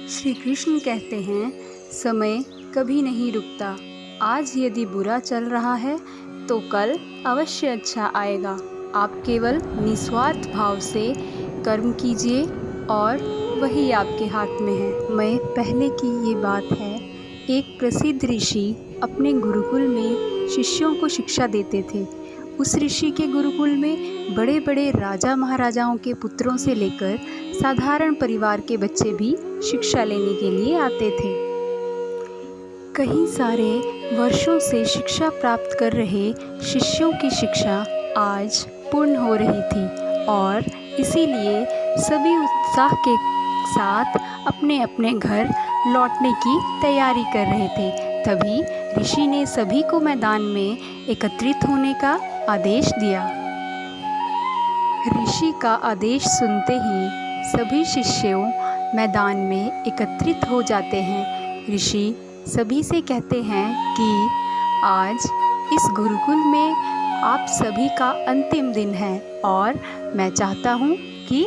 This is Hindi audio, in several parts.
श्री कृष्ण कहते हैं, समय कभी नहीं रुकता। आज यदि बुरा चल रहा है तो कल अवश्य अच्छा आएगा। आप केवल निस्वार्थ भाव से कर्म कीजिए और वही आपके हाथ में है। मैं पहले की ये बात है, एक प्रसिद्ध ऋषि अपने गुरुकुल में शिष्यों को शिक्षा देते थे। उस ऋषि के गुरुकुल में बड़े बड़े राजा महाराजाओं के पुत्रों से लेकर साधारण परिवार के बच्चे भी शिक्षा लेने के लिए आते थे। कई सारे वर्षों से शिक्षा प्राप्त कर रहे शिष्यों की शिक्षा आज पूर्ण हो रही थी और इसीलिए सभी उत्साह के साथ अपने अपने घर लौटने की तैयारी कर रहे थे। तभी ऋषि ने सभी को मैदान में एकत्रित होने का आदेश दिया। ऋषि का आदेश सुनते ही सभी शिष्यों मैदान में एकत्रित हो जाते हैं। ऋषि सभी से कहते हैं कि आज इस गुरुकुल में आप सभी का अंतिम दिन है और मैं चाहता हूँ कि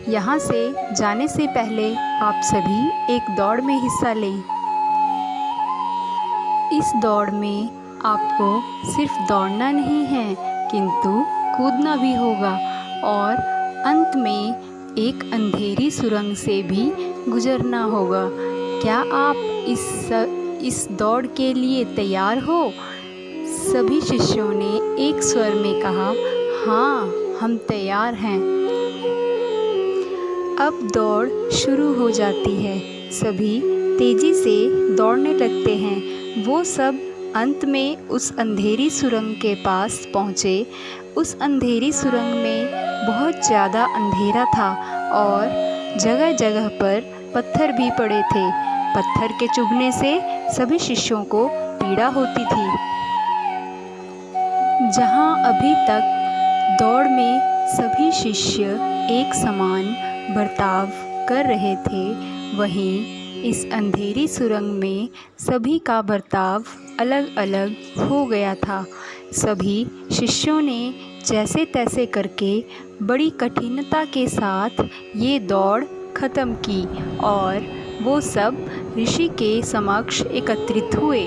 यहाँ से जाने से पहले आप सभी एक दौड़ में हिस्सा लें। इस दौड़ में आपको सिर्फ दौड़ना नहीं है किंतु कूदना भी होगा और अंत में एक अंधेरी सुरंग से भी गुजरना होगा। क्या आप इस दौड़ के लिए तैयार हो? सभी शिष्यों ने एक स्वर में कहा, हाँ, हम तैयार हैं। अब दौड़ शुरू हो जाती है। सभी तेजी से दौड़ने लगते हैं। वो सब अंत में उस अंधेरी सुरंग के पास पहुँचे। उस अंधेरी सुरंग में बहुत ज़्यादा अंधेरा था और जगह जगह पर पत्थर भी पड़े थे। पत्थर के चुभने से सभी शिष्यों को पीड़ा होती थी। जहाँ अभी तक दौड़ में सभी शिष्य एक समान बर्ताव कर रहे थे, वहीं इस अंधेरी सुरंग में सभी का बर्ताव अलग अलग हो गया था। सभी शिष्यों ने जैसे तैसे करके बड़ी कठिनता के साथ ये दौड़ ख़त्म की और वो सब ऋषि के समक्ष एकत्रित हुए।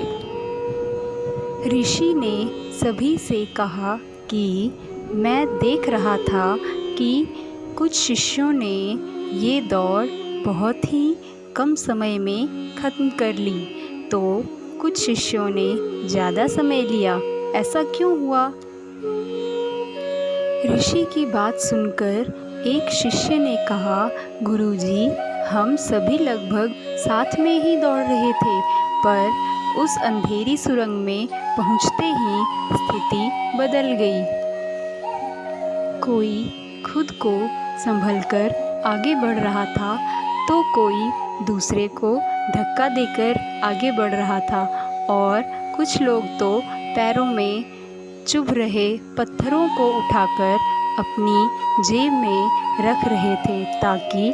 ऋषि ने सभी से कहा कि मैं देख रहा था कि कुछ शिष्यों ने ये दौड़ बहुत ही कम समय में ख़त्म कर ली, तो कुछ शिष्यों ने ज़्यादा समय लिया। ऐसा क्यों हुआ? ऋषि की बात सुनकर एक शिष्य ने कहा, गुरुजी, हम सभी लगभग साथ में ही दौड़ रहे थे, पर उस अंधेरी सुरंग में पहुंचते ही स्थिति बदल गई। कोई खुद को संभलकर आगे बढ़ रहा था तो कोई दूसरे को धक्का देकर आगे बढ़ रहा था और कुछ लोग तो पैरों में चुभ रहे पत्थरों को उठाकर अपनी जेब में रख रहे थे ताकि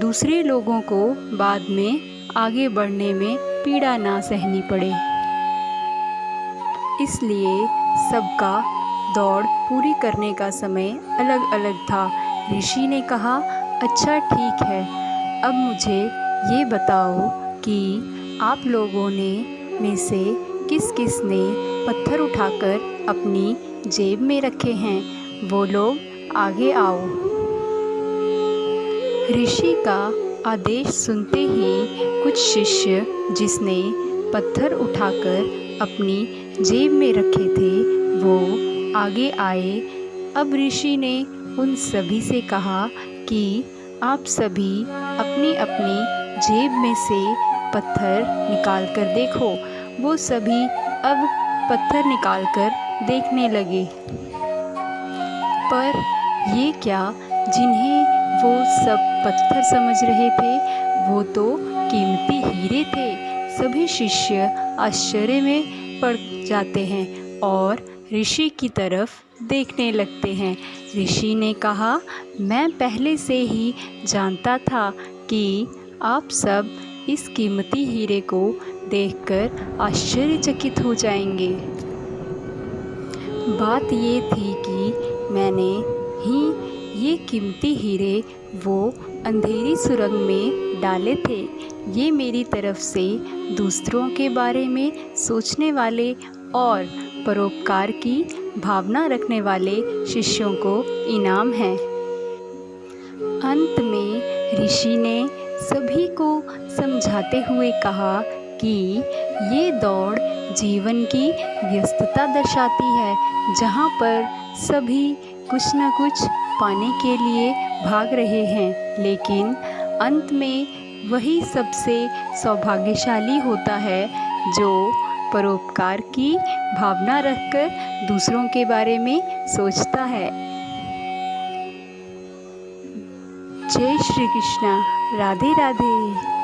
दूसरे लोगों को बाद में आगे बढ़ने में पीड़ा ना सहनी पड़े। इसलिए सबका दौड़ पूरी करने का समय अलग अलग था। ऋषि ने कहा, अच्छा ठीक है, अब मुझे ये बताओ कि आप लोगों में से किस किस ने पत्थर उठाकर अपनी जेब में रखे हैं, वो लोग आगे आओ। ऋषि का आदेश सुनते ही कुछ शिष्य जिसने पत्थर उठाकर अपनी जेब में रखे थे वो आगे आए। अब ऋषि ने उन सभी से कहा कि आप सभी अपनी अपनी जेब में से पत्थर निकाल कर देखो। वो सभी अब पत्थर निकालकर देखने लगे, पर ये क्या, जिन्हें वो सब पत्थर समझ रहे थे वो तो कीमती हीरे थे। सभी शिष्य आश्चर्य में पड़ जाते हैं और ऋषि की तरफ देखने लगते हैं। ऋषि ने कहा, मैं पहले से ही जानता था कि आप सब इस कीमती हीरे को देखकर आश्चर्यचकित हो जाएंगे। बात ये थी कि मैंने ही ये कीमती हीरे वो अंधेरी सुरंग में डाले थे। ये मेरी तरफ से दूसरों के बारे में सोचने वाले और परोपकार की भावना रखने वाले शिष्यों को इनाम है। अंत में ऋषि ने सभी को समझाते हुए कहा कि ये दौड़ जीवन की व्यस्तता दर्शाती है, जहाँ पर सभी कुछ न कुछ पाने के लिए भाग रहे हैं, लेकिन अंत में वही सबसे सौभाग्यशाली होता है जो परोपकार की भावना रखकर दूसरों के बारे में सोचता है। जय श्री कृष्णा। राधे राधे।